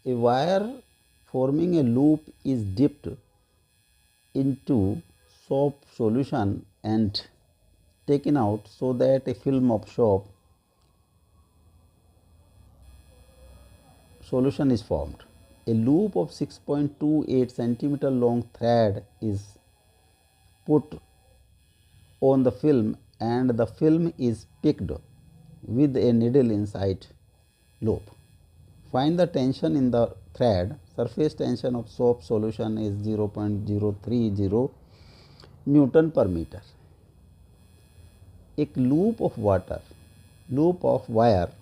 A wire forming a loop is dipped into soap solution and taken out so that a film of soap solution is formed. A loop of 6.28 centimeter long thread is put on the film and the film is picked with a needle inside loop. Find the tension in the thread. Surface tension of soap solution is 0.030 Newton per meter. एक loop of wire,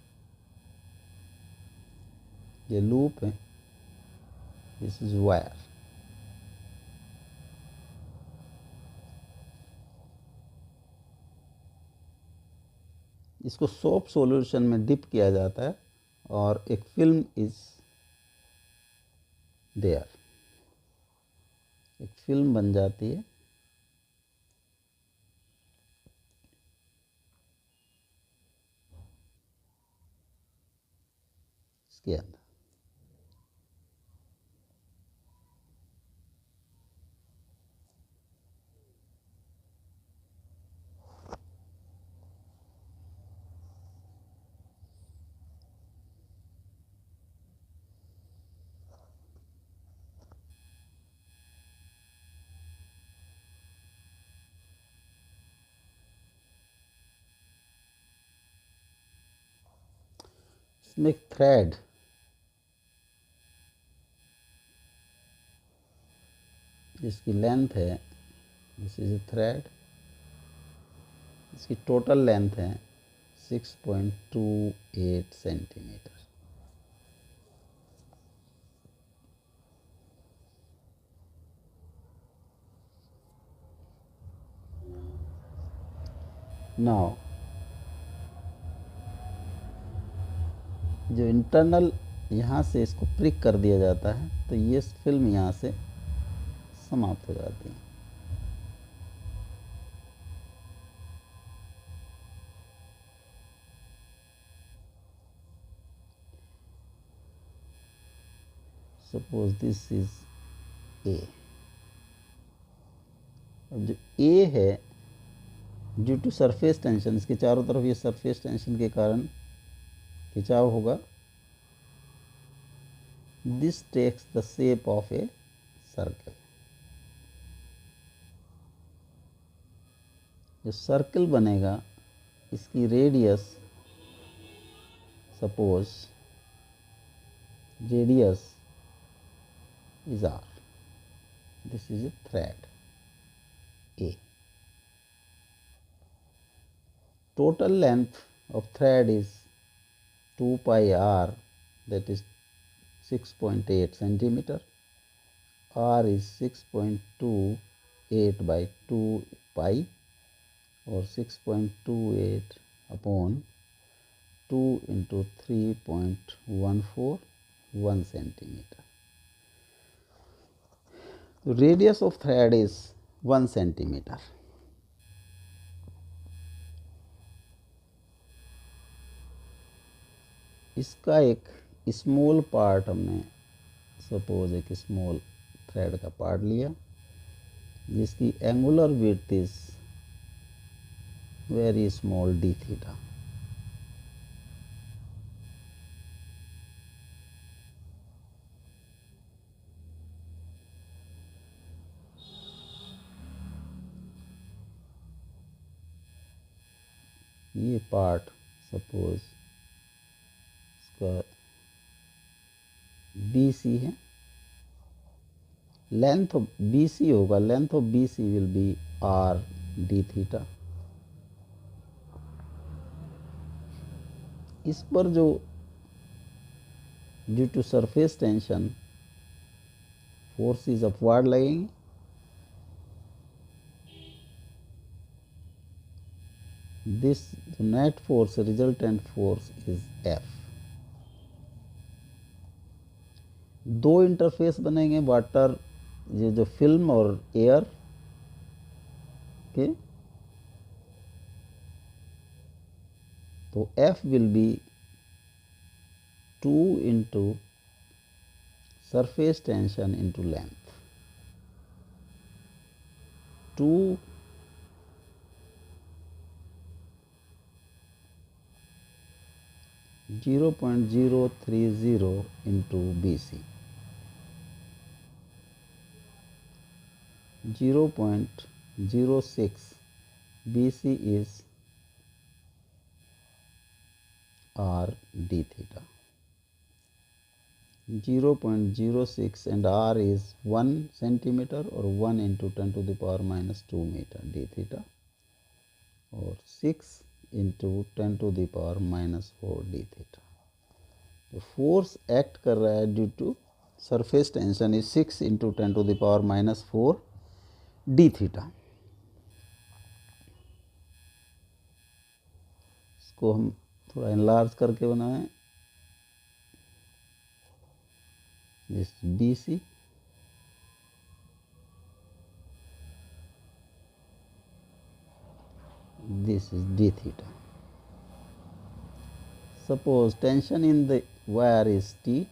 ये loop है, this is wire, इसको soap solution में dip किया जाता है और एक फिल्म इज देयर, एक फिल्म बन जाती है। इसके अंदर इसमें एक थ्रेड, जिसकी लेंथ है, दिस इज ए थ्रेड, इसकी टोटल लेंथ है 6.28 सेंटीमीटर। नाउ जो इंटरनल यहाँ से इसको प्रिक कर दिया जाता है तो ये फिल्म यहाँ से समाप्त हो जाती है। Suppose this is a. अब जो ए है, ड्यू टू सरफेस टेंशन, इसके चारों तरफ ये सरफेस टेंशन के कारण खिंचाव होगा। This takes the shape of a circle. जो सर्कल बनेगा, इसकी radius, suppose radius is R. This is a thread A. Total length of thread is 2 pi R, that is 6.8 centimeter. R is 6.28 by 2 pi, or 6.28 upon 2 into 3.141 centimeter. The radius of thread is 1 centimeter. इसका एक small part हमने, suppose एक small thread का part लिया, जिसकी angular width is very small d theta. ये part suppose इसका BC है, लेंथ ऑफ BC होगा, length of BC will be R d theta. इस पर जो due to surface tension forces upward लगेंगे, this net force, resultant force is F। दो interface बनेंगे, वाटर, ये जो फिल्म और एयर के, तो F will be 2 into surface tension into length. 2 0.030 into BC. 0.06 BC is r d theta. 0.06 and r is 1 centimeter or 1 into 10 to the power minus 2 meter d theta, or 6 into 10 to the power minus 4 d theta. The force act कर रहा है due to surface tension is 6 into 10 to the power minus 4 d theta. इसको हम थोड़ा enlarge करके बनाएं. This BC, this is d theta. Suppose tension in the wire is T.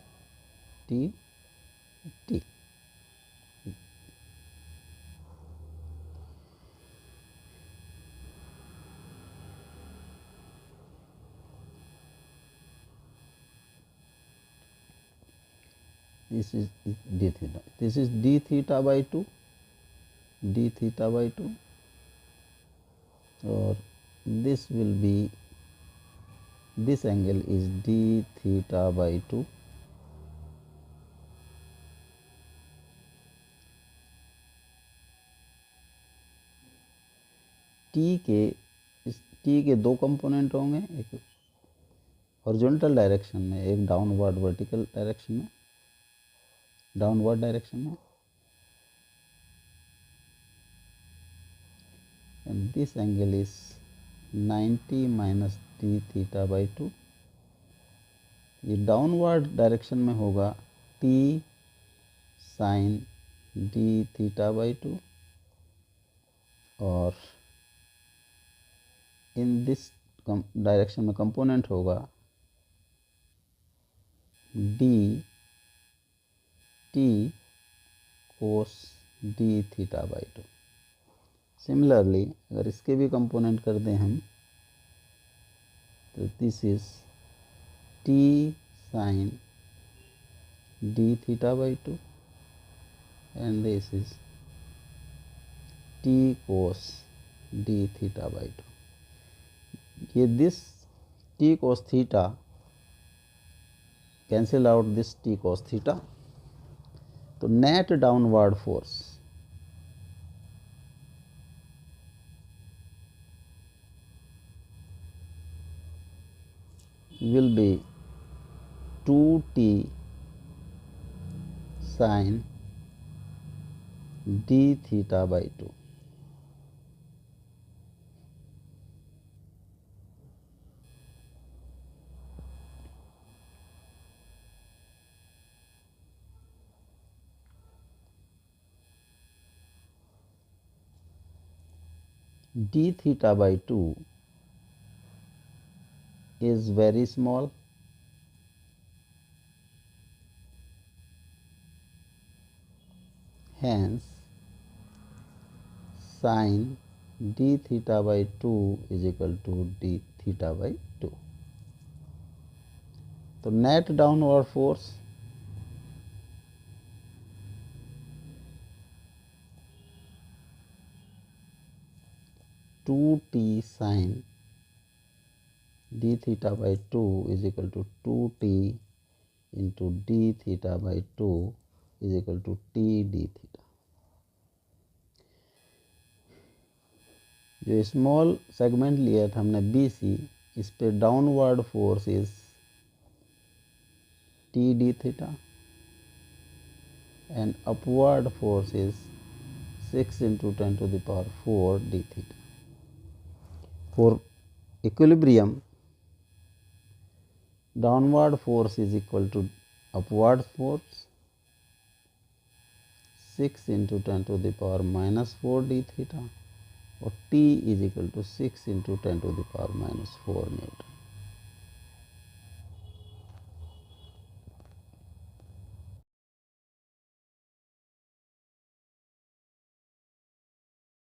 This is d theta. This is d theta by 2. D theta by 2. Or this will be, this angle is d theta by 2. T के दो component होंगे, एक horizontal direction में, एक downward vertical direction में, downward direction में. And this angle is 90 minus d theta by 2. ये downward direction में होगा t sin d theta by 2, और इन दिस डायरेक्शन में कंपोनेंट होगा d t cos d theta by 2. Similarly अगर इसके भी कंपोनेंट कर दें हम, तो this is t sin d theta by 2 and this is t cos d theta by 2. ये this t cos theta cancel out this t cos theta, तो net downward force will be 2t sin d theta by 2. D theta by 2 is very small, hence sin d theta by 2 is equal to d theta by 2. तो net downward force two T sin d theta by 2 is equal to 2t into d theta by 2 is equal to t d theta. जो small segment लिया था हमने BC, इस पे downward force is T D theta and upward force is 6 into 10 to the power 4 d theta. For equilibrium, downward force is equal to upward force 6 into 10 to the power minus 4 d theta, or T is equal to 6 into 10 to the power minus 4 Newton.